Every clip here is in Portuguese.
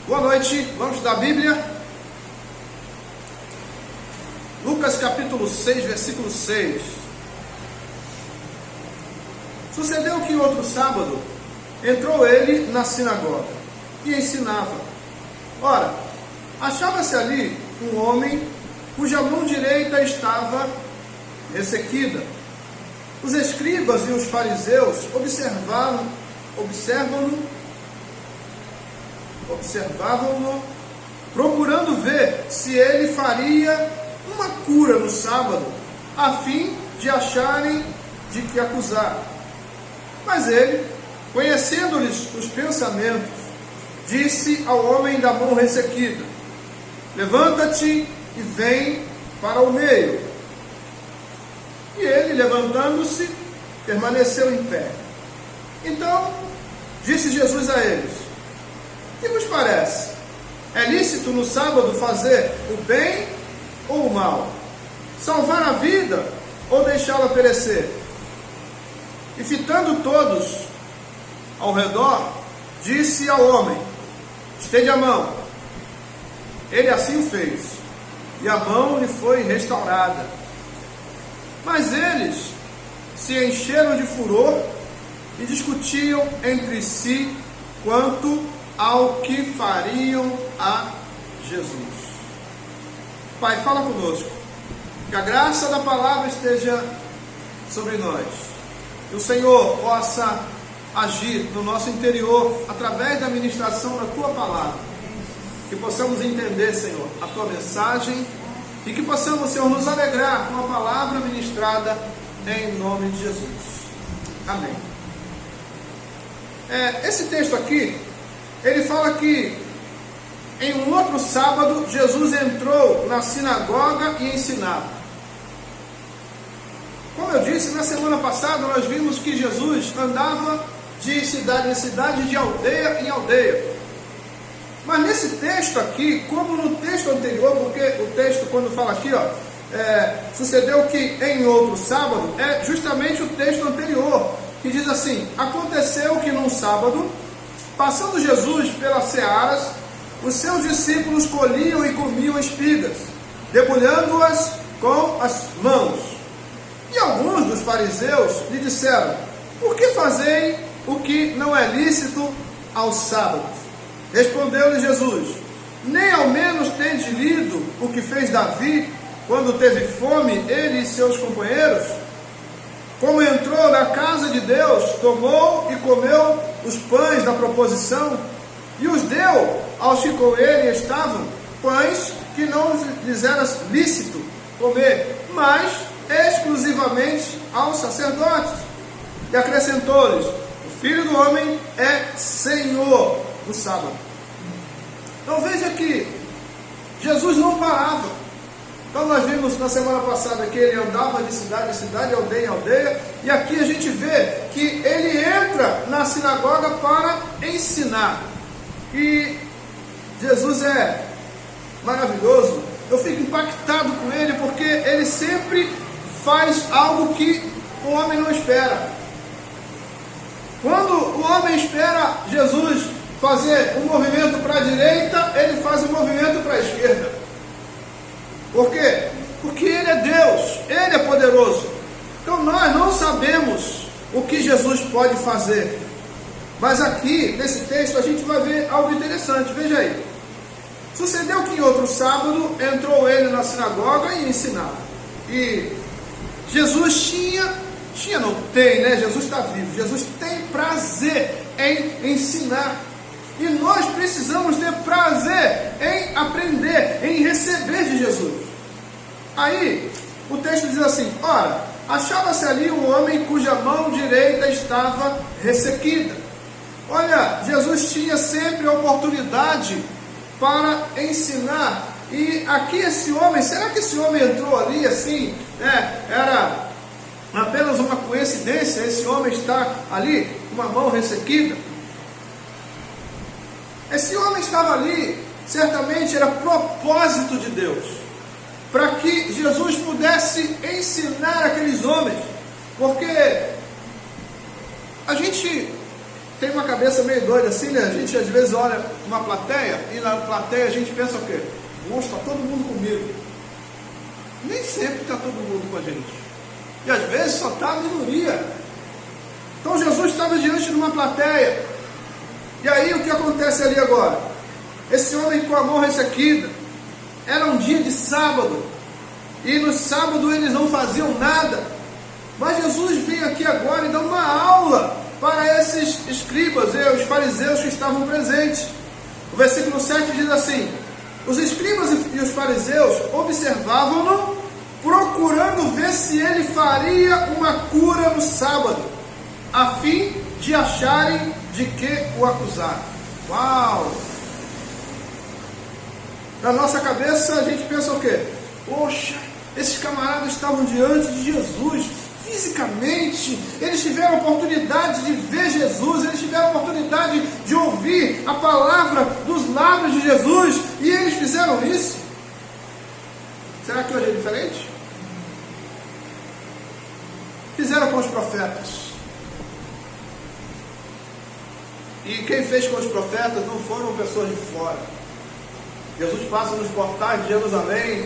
Boa noite, vamos estudar a Bíblia. Lucas capítulo 6, versículo 6. Sucedeu que outro sábado entrou ele na sinagoga e ensinava. Ora, achava-se ali um homem cuja mão direita estava ressequida. Os escribas e os fariseus observavam-no, procurando ver se ele faria uma cura no sábado, a fim de acharem de que acusar. Mas ele, conhecendo-lhes os pensamentos, disse ao homem da mão ressequida: levanta-te e vem para o meio. E ele, levantando-se, permaneceu em pé. Então disse Jesus a eles: que vos parece? É lícito no sábado fazer o bem ou o mal? Salvar a vida ou deixá-la perecer? E fitando todos ao redor, disse ao homem: estende a mão. Ele assim o fez, e a mão lhe foi restaurada. Mas eles se encheram de furor e discutiam entre si quanto ao que fariam a Jesus. Pai, fala conosco, que a graça da palavra esteja sobre nós, que o Senhor possa agir no nosso interior através da ministração da Tua palavra, que possamos entender, Senhor, a Tua mensagem e que possamos, Senhor, nos alegrar com a palavra ministrada em nome de Jesus. Amém. Esse texto aqui, ele fala que em um outro sábado Jesus entrou na sinagoga e ensinava. Como eu disse, na semana passada nós vimos que Jesus andava de cidade em cidade, de aldeia em aldeia. Mas nesse texto aqui, como no texto anterior, porque o texto quando fala aqui, sucedeu que em outro sábado, é justamente o texto anterior, que diz assim: aconteceu que num sábado, passando Jesus pelas searas, os seus discípulos colhiam e comiam espigas, debulhando-as com as mãos. E alguns dos fariseus lhe disseram: por que fazei o que não é lícito aos sábados? Respondeu-lhe Jesus: nem ao menos tendes lido o que fez Davi, quando teve fome, ele e seus companheiros? Como entrou na casa de Deus, tomou e comeu os pães da proposição, e os deu aos que com ele estavam, pães que não lhes era lícito comer, mas exclusivamente aos sacerdotes. E acrescentou-lhes: o Filho do Homem é Senhor do sábado. Então veja que Jesus não parava. Então nós vimos na semana passada que ele andava de cidade em cidade, aldeia em aldeia, e aqui a gente vê que ele entra na sinagoga para ensinar. E Jesus é maravilhoso. Eu fico impactado com ele, porque ele sempre faz algo que o homem não espera. Quando o homem espera Jesus fazer um movimento para a direita, ele faz um movimento para a esquerda. Por quê? Porque ele é Deus, ele é poderoso. Então nós não sabemos o que Jesus pode fazer. Mas aqui, nesse texto, a gente vai ver algo interessante. Veja aí. Sucedeu que em outro sábado entrou ele na sinagoga e ensinava. E Jesus não tem, né? Jesus está vivo. Jesus tem prazer em ensinar. E nós precisamos ter prazer em aprender, em receber de Jesus. Aí, o texto diz assim: ora, achava-se ali um homem cuja mão direita estava ressequida. Olha, Jesus tinha sempre a oportunidade para ensinar. E aqui esse homem, será que esse homem entrou ali assim, né? Era apenas uma coincidência esse homem estar ali com uma mão ressequida? Esse homem estava ali, certamente era propósito de Deus, para que Jesus pudesse ensinar aqueles homens, porque a gente tem uma cabeça meio doida assim, né? A gente às vezes olha uma plateia e na plateia a gente pensa o quê? Nossa, está todo mundo comigo. Nem sempre está todo mundo com a gente. E às vezes só está a minoria. Então Jesus estava diante de uma plateia. E aí o que acontece ali agora? Esse homem com a mão ressequida, era um dia de sábado. E no sábado eles não faziam nada. Mas Jesus vem aqui agora e dá uma aula para esses escribas e os fariseus que estavam presentes. O versículo 7 diz assim: os escribas e os fariseus observavam-no, procurando ver se ele faria uma cura no sábado, a fim de acharem de que o acusar. Uau! Na nossa cabeça a gente pensa o quê? Poxa, esses camaradas estavam diante de Jesus fisicamente, eles tiveram a oportunidade de ver Jesus, eles tiveram a oportunidade de ouvir a palavra dos lábios de Jesus, e eles fizeram isso. Será que hoje é diferente? Fizeram com os profetas. E quem fez com os profetas não foram pessoas de fora. Jesus passa nos portais de Jerusalém,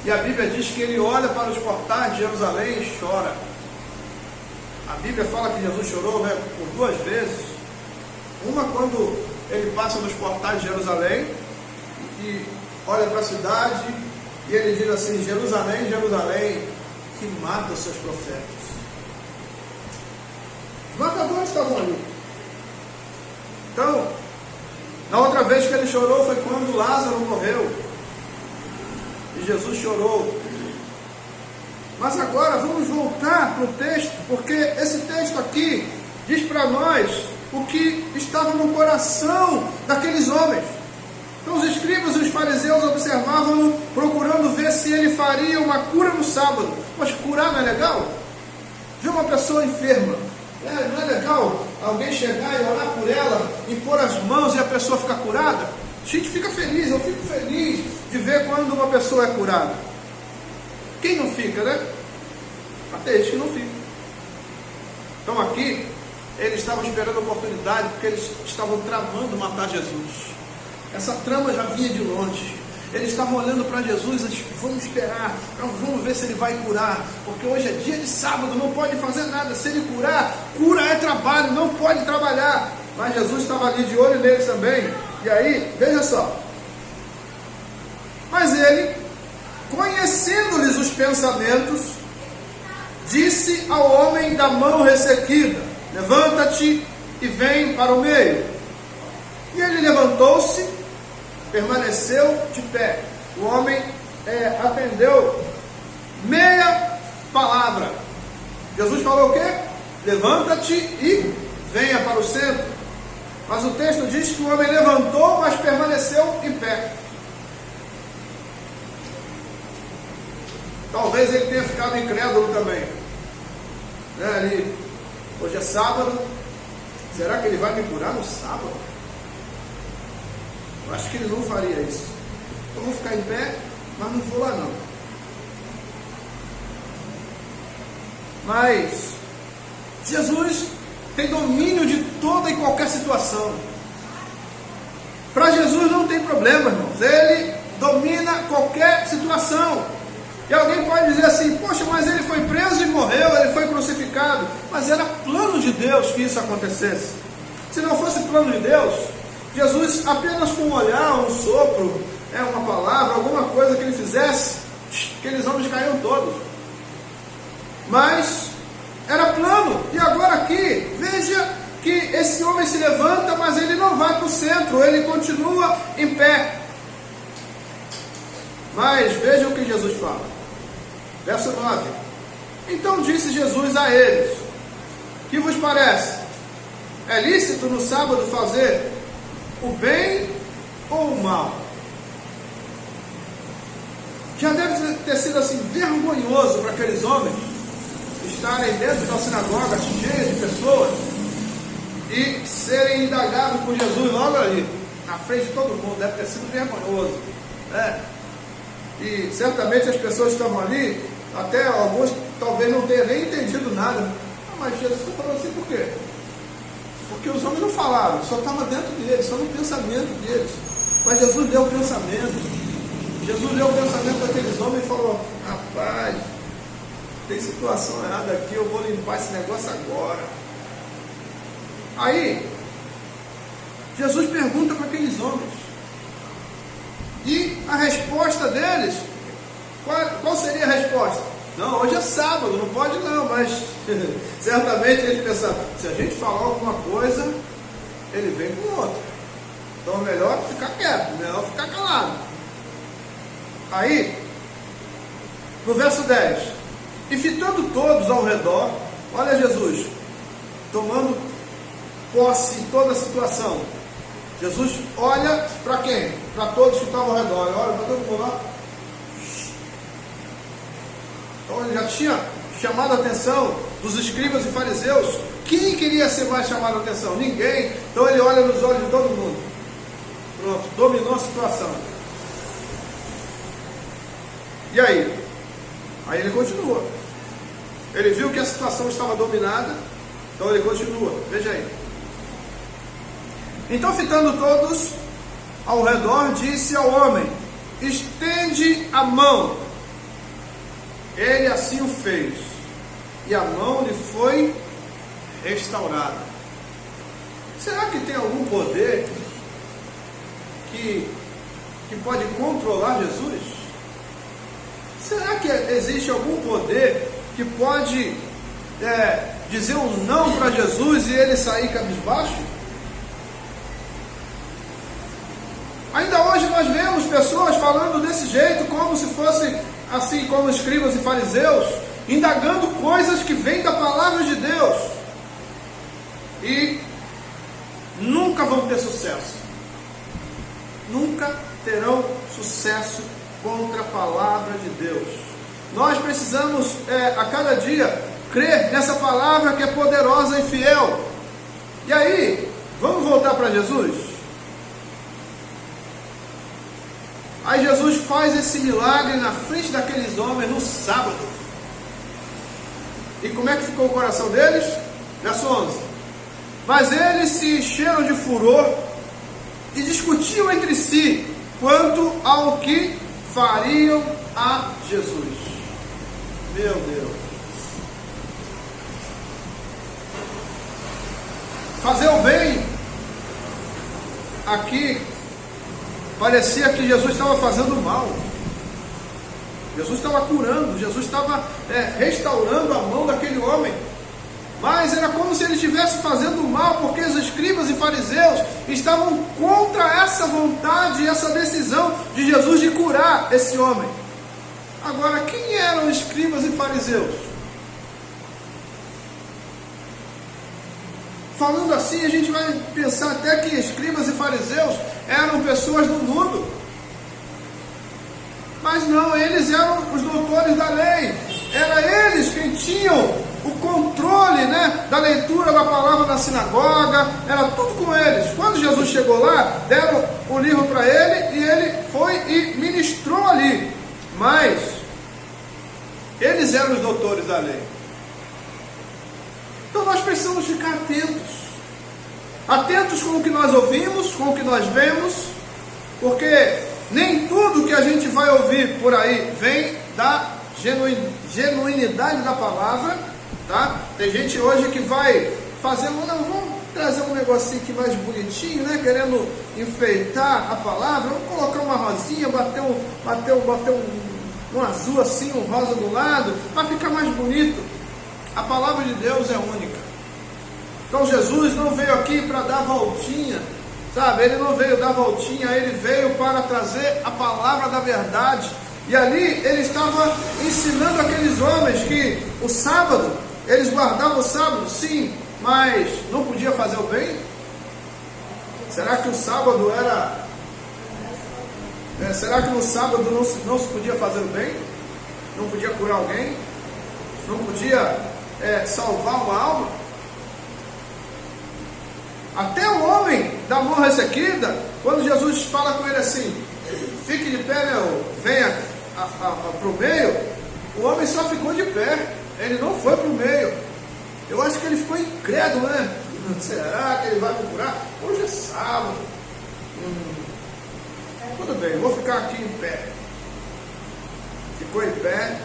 e a Bíblia diz que ele olha para os portais de Jerusalém e chora. A Bíblia fala que Jesus chorou, né, por 2 vezes. Uma quando ele passa nos portais de Jerusalém e olha para a cidade e ele diz assim: Jerusalém, Jerusalém, que mata os seus profetas. Os matadores estavam ali. Então, na outra vez que ele chorou foi quando Lázaro morreu. E Jesus chorou. Mas agora vamos voltar para o texto, porque esse texto aqui diz para nós o que estava no coração daqueles homens. Então os escribas e os fariseus observavam, procurando ver se ele faria uma cura no sábado. Mas curar não é legal? Ver uma pessoa enferma, não é legal alguém chegar e orar por ela, impor as mãos e a pessoa ficar curada? A gente fica feliz, eu fico feliz de ver quando uma pessoa é curada. Quem não fica, né? Até gente que não fica. Então aqui, eles estavam esperando a oportunidade, porque eles estavam tramando matar Jesus. Essa trama já vinha de longe. Eles estavam olhando para Jesus e disseram: vamos esperar, vamos ver se ele vai curar, porque hoje é dia de sábado, não pode fazer nada. Se ele curar, cura é trabalho, não pode trabalhar. Mas Jesus estava ali de olho neles também. E aí, veja só. Mas ele, conhecendo-lhes os pensamentos, disse ao homem da mão ressequida: levanta-te e vem para o meio. E ele levantou-se, permaneceu de pé. O homem atendeu meia palavra. Jesus falou o quê? Levanta-te e venha para o centro. Mas o texto diz que o homem levantou, mas permaneceu em pé. Talvez ele tenha ficado incrédulo também. Ali, hoje é sábado. Será que ele vai me curar no sábado? Eu acho que ele não faria isso. Eu vou ficar em pé, mas não vou lá não. Mas Jesus tem domínio de toda e qualquer situação. Para Jesus não tem problema, irmãos. Ele domina qualquer situação. E alguém pode dizer assim: poxa, mas ele foi preso e morreu, ele foi crucificado. Mas era plano de Deus que isso acontecesse. Se não fosse plano de Deus, Jesus apenas com um olhar, um sopro, uma palavra, alguma coisa que ele fizesse, aqueles homens caíam todos. Mas era plano. E agora aqui, veja que esse homem se levanta, mas ele não vai para o centro, ele continua em pé. Mas veja o que Jesus fala. Verso 9. Então disse Jesus a eles: que vos parece? É lícito no sábado fazer o bem ou o mal? Já deve ter sido assim vergonhoso para aqueles homens estarem dentro da sinagoga cheia de pessoas e serem indagados por Jesus logo ali, na frente de todo mundo. Deve ter sido vergonhoso, E certamente as pessoas que estavam ali, até alguns talvez não tenham nem entendido nada. Mas Jesus está falando assim por quê? Porque os homens não falaram, só estava dentro deles, só no pensamento deles. Mas Jesus leu o pensamento. Jesus leu o pensamento daqueles homens e falou: rapaz, tem situação errada aqui, eu vou limpar esse negócio agora. Aí, Jesus pergunta para aqueles homens. E a resposta deles, qual seria a resposta? Não, hoje é sábado, não pode não, mas certamente eles pensaram, se a gente falar alguma coisa, ele vem com outra. Então é melhor ficar quieto, melhor ficar calado. Aí, no verso 10, e fitando todos ao redor, olha Jesus, tomando posse em toda a situação. Jesus olha para quem? Para todos que estavam ao redor. Ele olha para todo mundo lá. Então ele já tinha chamado a atenção dos escribas e fariseus. Quem queria ser mais chamado a atenção? Ninguém. Então ele olha nos olhos de todo mundo. Pronto, dominou a situação. E aí? Aí ele continua. Ele viu que a situação estava dominada, então ele continua. Veja aí. Então, fitando todos ao redor, disse ao homem: estende a mão. Ele assim o fez, e a mão lhe foi restaurada. Será que tem algum poder que pode controlar Jesus? Será que existe algum poder que pode dizer um não para Jesus e ele sair cabisbaixo? Ainda hoje nós vemos pessoas falando desse jeito, como se fosse assim como escribas e fariseus, indagando coisas que vêm da palavra de Deus e nunca vão ter sucesso. Nunca terão sucesso contra a palavra de Deus. Nós precisamos a cada dia crer nessa palavra que é poderosa e fiel. E aí, vamos voltar para Jesus? Aí Jesus faz esse milagre na frente daqueles homens no sábado. E como é que ficou o coração deles? Verso 11. Mas eles se encheram de furor e discutiam entre si quanto ao que fariam a Jesus. Meu Deus. Fazer o bem aqui parecia que Jesus estava fazendo mal. Jesus estava curando, Jesus estava restaurando a mão daquele homem. Mas era como se ele estivesse fazendo mal, porque os escribas e fariseus estavam contra essa vontade, essa decisão de Jesus de curar esse homem. Agora, quem eram os escribas e fariseus? Falando assim, a gente vai pensar até que escribas e fariseus eram pessoas do mundo. Mas não, eles eram os doutores da lei. Era eles quem tinham o controle, da leitura da palavra na sinagoga. Era tudo com eles. Quando Jesus chegou lá, deram o livro para ele e ele foi e ministrou ali. Mas eles eram os doutores da lei. Então nós precisamos ficar atentos. Atentos com o que nós ouvimos, com o que nós vemos, porque nem tudo que a gente vai ouvir por aí vem da genuinidade da palavra, tá? Tem gente hoje que vai fazer, vamos trazer um negocinho aqui mais bonitinho, querendo enfeitar a palavra, vamos colocar uma rosinha, bater um azul assim, um rosa do lado, para ficar mais bonito. A palavra de Deus é única. Então Jesus não veio aqui para dar voltinha, sabe? Ele não veio dar voltinha, ele veio para trazer a palavra da verdade. E ali ele estava ensinando aqueles homens que o sábado, eles guardavam o sábado, sim, mas não podia fazer o bem? Será que o sábado era... será que no sábado não se podia fazer o bem? Não podia curar alguém? Não podia salvar uma alma? Até o homem da mão ressequida, quando Jesus fala com ele assim, fique de pé, venha para o meio, o homem só ficou de pé, ele não foi para o meio. Eu acho que ele ficou incrédulo, Será que ele vai me curar? Hoje é sábado. Tudo bem, vou ficar aqui em pé. Ficou em pé.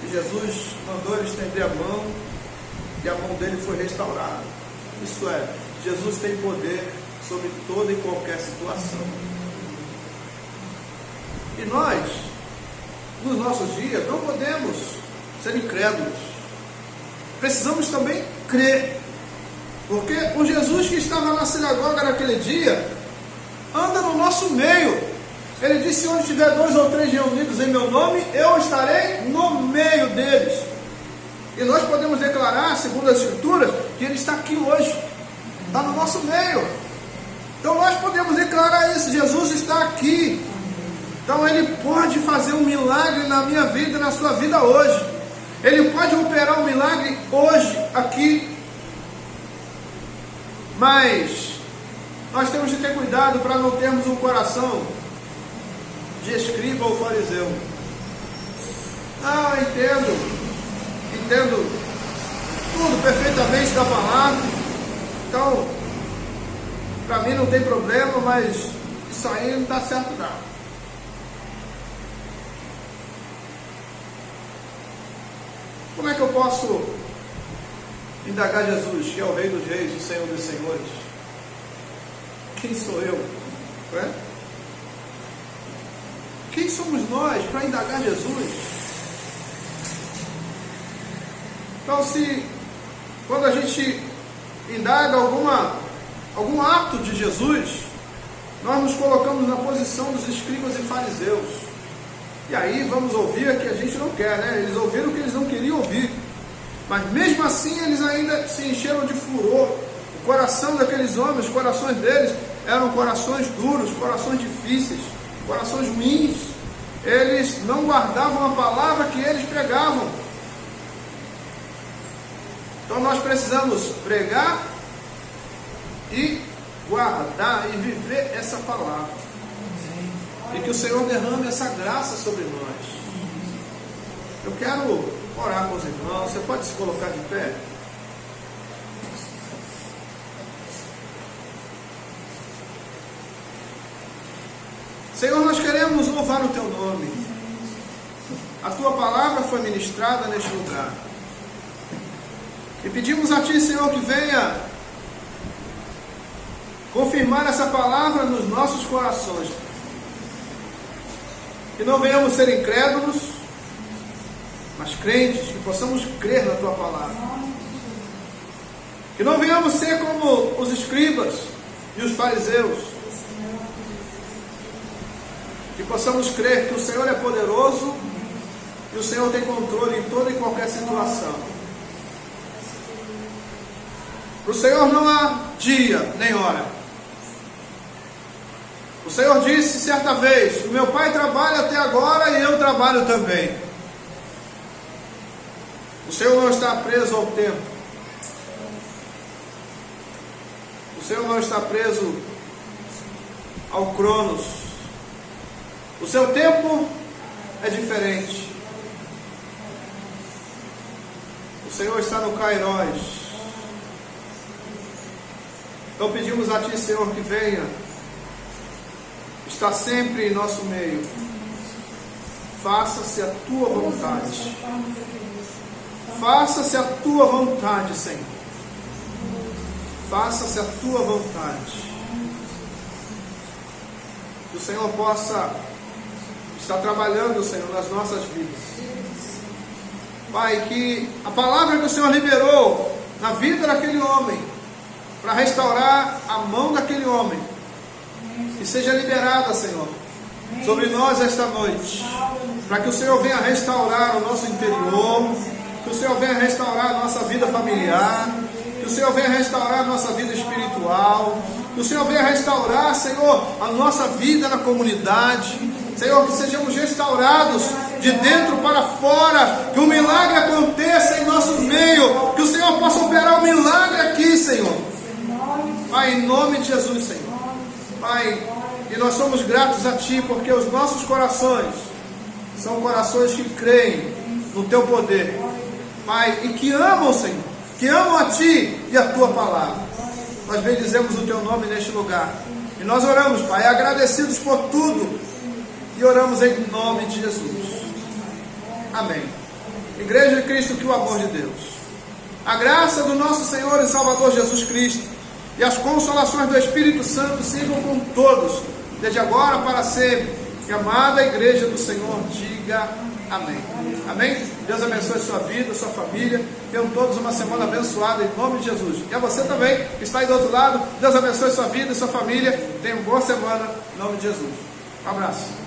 E Jesus mandou ele estender a mão. E a mão dele foi restaurada. Isso é, Jesus tem poder sobre toda e qualquer situação. E nós, nos nossos dias, não podemos ser incrédulos. Precisamos também crer. Porque o Jesus que estava na sinagoga naquele dia, anda no nosso meio. Ele disse: onde tiver 2 ou 3 reunidos em meu nome, eu estarei no meio deles. E nós podemos declarar, segundo as Escrituras, que Ele está aqui hoje, está no nosso meio. Então nós podemos declarar isso: Jesus está aqui. Então Ele pode fazer um milagre na minha vida e na sua vida hoje. Ele pode operar um milagre hoje, aqui. Mas nós temos que ter cuidado para não termos um coração de escriba ou fariseu. Entendo tudo perfeitamente da palavra, então para mim não tem problema, mas isso aí não dá certo não. Como é que eu posso indagar Jesus, que é o Rei dos Reis, o Senhor dos Senhores? Quem sou eu? Quem somos nós para indagar Jesus? Então, quando a gente indaga algum ato de Jesus, nós nos colocamos na posição dos escribas e fariseus. E aí vamos ouvir o que a gente não quer, né? Eles ouviram o que eles não queriam ouvir. Mas mesmo assim eles ainda se encheram de furor. O coração daqueles homens, os corações deles eram corações duros, corações difíceis, corações ruins. Eles não guardavam a palavra que eles pregavam. Então nós precisamos pregar e guardar e viver essa palavra. E que o Senhor derrame essa graça sobre nós. Eu quero orar com os irmãos. Você pode se colocar de pé? Senhor, nós queremos louvar o Teu nome. A Tua palavra foi ministrada neste lugar. E pedimos a Ti, Senhor, que venha confirmar essa palavra nos nossos corações. Que não venhamos ser incrédulos, mas crentes, que possamos crer na Tua palavra. Que não venhamos ser como os escribas e os fariseus. Que possamos crer que o Senhor é poderoso e o Senhor tem controle em toda e qualquer situação. Para o Senhor não há dia nem hora. O Senhor disse certa vez: o meu Pai trabalha até agora e eu trabalho também. O Senhor não está preso ao tempo. O Senhor não está preso ao Cronos. O seu tempo é diferente. O Senhor está no Kairos. Então pedimos a Ti, Senhor, que venha, está sempre em nosso meio. Faça-se a Tua vontade. Faça-se a Tua vontade, Senhor. Faça-se a Tua vontade. Que o Senhor possa estar trabalhando, Senhor, nas nossas vidas. Pai, que a palavra que o Senhor liberou na vida daquele homem, para restaurar a mão daquele homem, que seja liberada, Senhor, sobre nós esta noite, para que o Senhor venha restaurar o nosso interior, que o Senhor venha restaurar a nossa vida familiar, que o Senhor venha restaurar a nossa vida espiritual, que o Senhor venha restaurar, Senhor, a nossa vida na comunidade. Senhor, que sejamos restaurados de dentro para fora, que um milagre aconteça em nosso meio, que o Senhor possa operar um milagre aqui, Senhor. Pai, em nome de Jesus, Senhor. Pai, e nós somos gratos a Ti, porque os nossos corações são corações que creem no Teu poder, Pai, e que amam, Senhor, que amam a Ti e a Tua palavra. Nós bendizemos o Teu nome neste lugar. E nós oramos, Pai, agradecidos por tudo. E oramos em nome de Jesus. Amém. Igreja de Cristo, que o amor de Deus, a graça do nosso Senhor e Salvador Jesus Cristo e as consolações do Espírito Santo sejam com todos, desde agora para sempre. E a amada igreja do Senhor diga amém. Amém? Deus abençoe sua vida, sua família. Tenham todos uma semana abençoada em nome de Jesus. E a você também, que está aí do outro lado, Deus abençoe sua vida e sua família. Tenha uma boa semana em nome de Jesus. Um abraço.